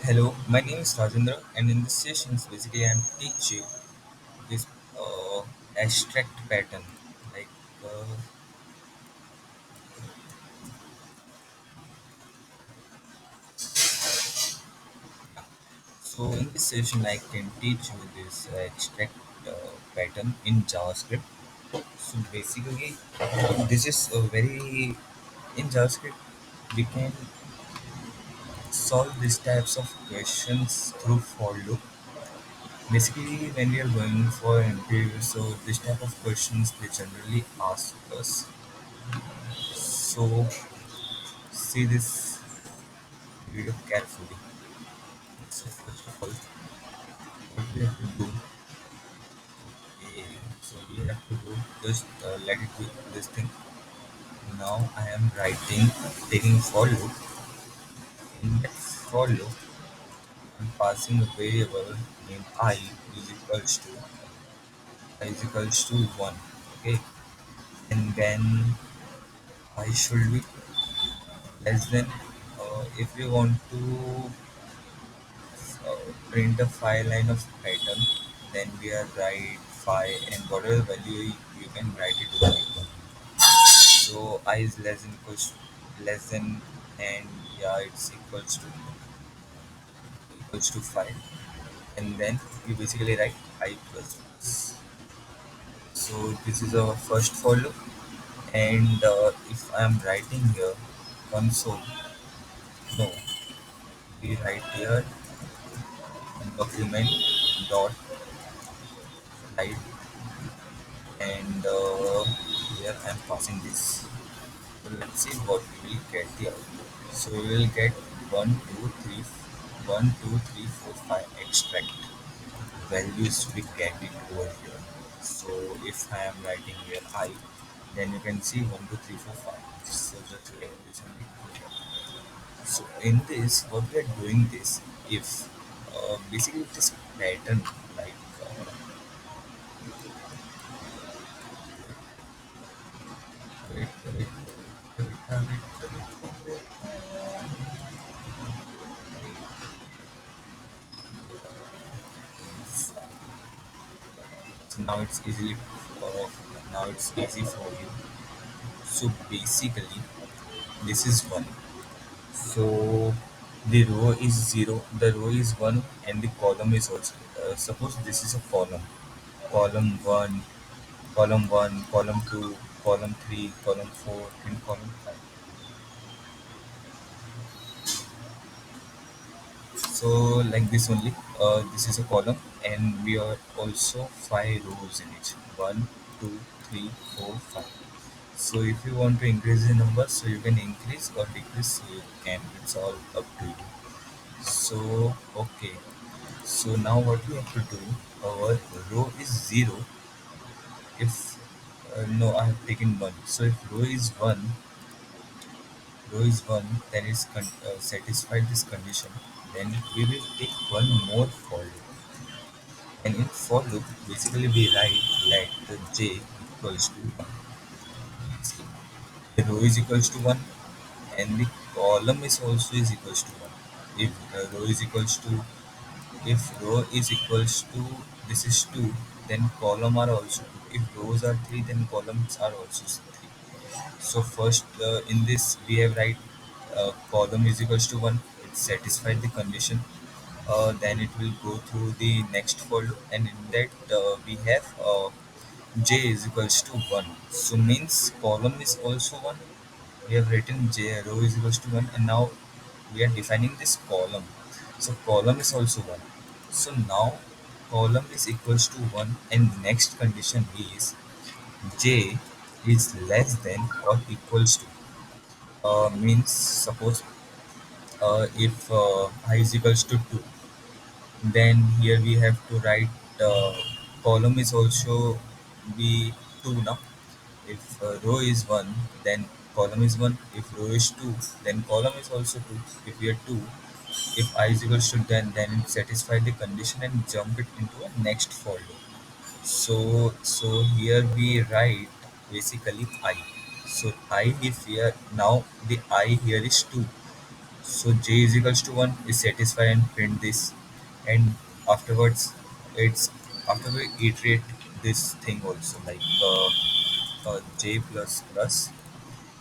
Hello, my name is Rajendra, and in this sessions, basically, I'm teaching this abstract pattern. Like, uh, so in this session, I can teach you this abstract pattern in JavaScript. So basically, this is a very in JavaScript we can solve these types of questions through for loop. Basically, when we are going for an interview, so this type of questions they generally ask us. So see this video carefully. So first of all, what we have to do, so we have to do just let it be this thing. Now I am writing, taking for loop. In that for loop, I'm passing a variable named is equals to I is equals to one. Okay, and then I should be less than. If we want to print a file line of pattern, then we are write phi and whatever value you can write it over here. So I is less than and yeah it's equals to 5 and then you basically write I plus plus. So this is our first for loop and if I am writing here console no we write here document dot write and here I am passing this. So let's see what we will get here. So we will get 1, 2, 3, 1, 2, 3, 4, 5 extract values we get it over here. So if I am writing here I, then you can see 1, 2, 3, 4, 5. So just like this only. So in this, what we are doing this, if basically this pattern like wait, wait, wait, wait, so uh, now it's easy for you. So basically, this is one. So the row is 0, the row is 1, and the column is also. Suppose this is a column. Column 1, column 1, column 2, column 3, column 4, and column 5. So like this only. This is a column, and we are also 5 rows in it. One, 2, 3, 4, 5. So if you want to increase the number, so you can increase or decrease, so you can. It's all up to you. So okay. So now what we have to do, our row is 0 if no I have taken 1. So if row is 1 then it's satisfied this condition, then we will take one more for loop. And in for loop basically we write let the j equals to 1. The row is equals to 1 and the column is also is equals to 1. If row is equals to If row is equals to this is 2, then column are also 2. If rows are 3, then columns are also 3. So first in this we have write column is equals to 1. It satisfied the condition. Then it will go through the next for loop, and in that we have j is equals to 1. So means column is also 1. We have written j row is equals to 1, and now we are defining this column. So column is also 1. So now column is equals to 1 and next condition is j is less than or equals to means suppose if I is equals to 2, then here we have to write column is also be 2 now. If row is 1, then column is 1. If row is 2, then column is also 2. If we are 2, if I is equals to 10, then it satisfy the condition and jump it into a next for loop. So here we write basically I. So I if here now the I here is 2. So j is equals to 1 is satisfy and print this, and afterwards it's after we iterate this thing also like j plus plus,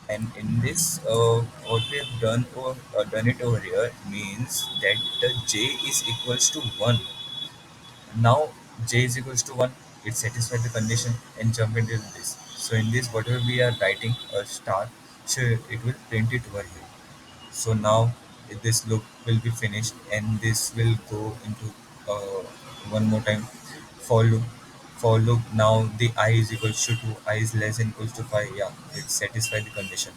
and in this what we have done it over here means that the j is equals to 1. Now j is equals to 1, it satisfies the condition and jump into this. So in this whatever we are writing a star, so it will print it over here. So now this loop will be finished and this will go into uh, one more time for loop. For loop now the I is equals to 2, I is less than equals to 5. Yeah, it satisfied the condition.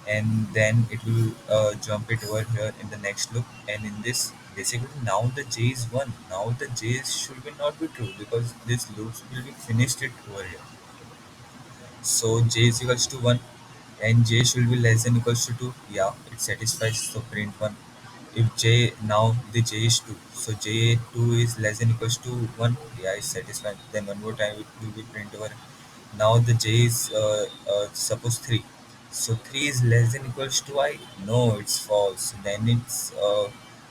And then it will jump it over here in the next loop, and in this basically now the j is 1. Now the j should be not be true because this loops will be finished it over here. So j is equals to 1 and j should be less than equals to 2. Yeah, it satisfies, so print 1. If j now the j is 2, so j2 is less than equals to 1. Yeah, it's satisfied. Then one more time it will be print over. Now the j is suppose 3. So 3 is less than equals to I. No, it's false. Then it's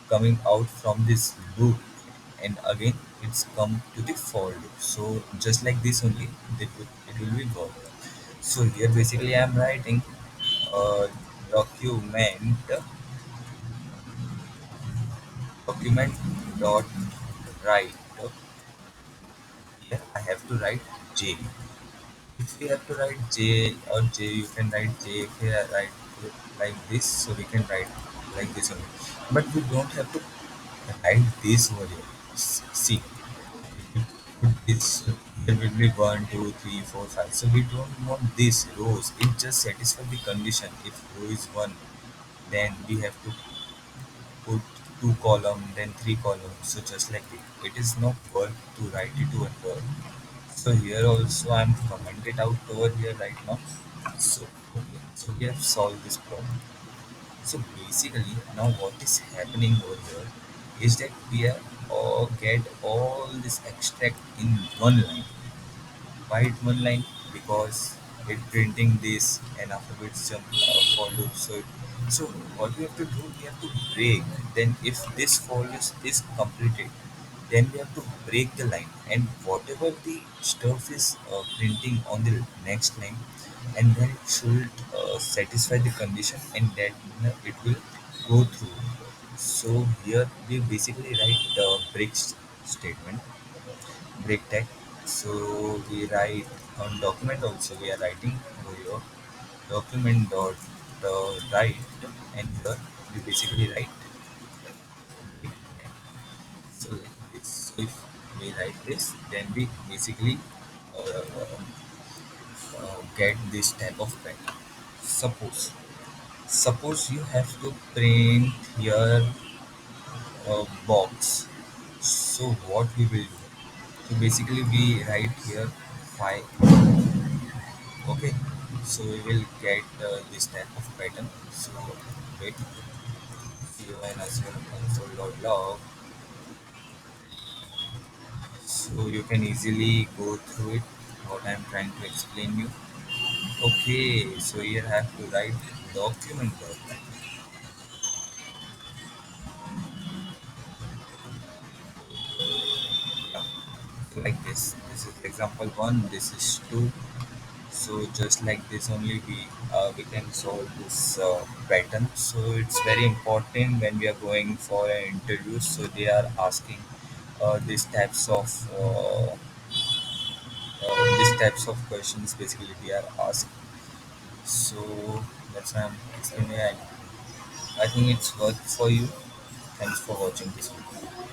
coming out from this loop, and again it's come to the for loop. So just like this only, it will be work. So here basically I'm writing a document dot write. Here I have to write j. If we have to write j or j, you can write j. If we write it like this, so we can write like this only. But we don't have to write this over here. See, if we put this, here will be 1, 2, 3, 4, 5. So we don't want these rows. It just satisfies the condition. If row is 1, then we have to put 2 column, then 3 columns. So just like it is not work to write it over here. So here also I'm comment it out over here right now. So okay, so we have solved this problem. So basically now what is happening over here is that we are all get all this extract in one line. Why it one line? Because it printing this and afterwards some for loop. So what we have to do, we have to break. Then if this for loop is completed, then we have to break the line, and whatever the stuff is printing on the next line, and then it should satisfy the condition, and then it will go through. So here we basically write the statement, break tag. So we write on document also, we are writing over here document dot write, and here we basically write break tag. So like this. So if we write this, then we basically get this type of pattern. Suppose you have to print here a box. So what we will do? So basically we write here 5. Okay. So we will get this type of pattern. So wait, console.log. So you can easily go through it. What I'm trying to explain you. Okay. So here I have to write document. Yeah. Like this. This is example one. This is two. So just like this only we can solve this pattern. So it's very important when we are going for an interview. So they are asking these types of these types of questions. Basically, they are asked. So that's why I'm explaining. I think it's worth for you. Thanks for watching this video.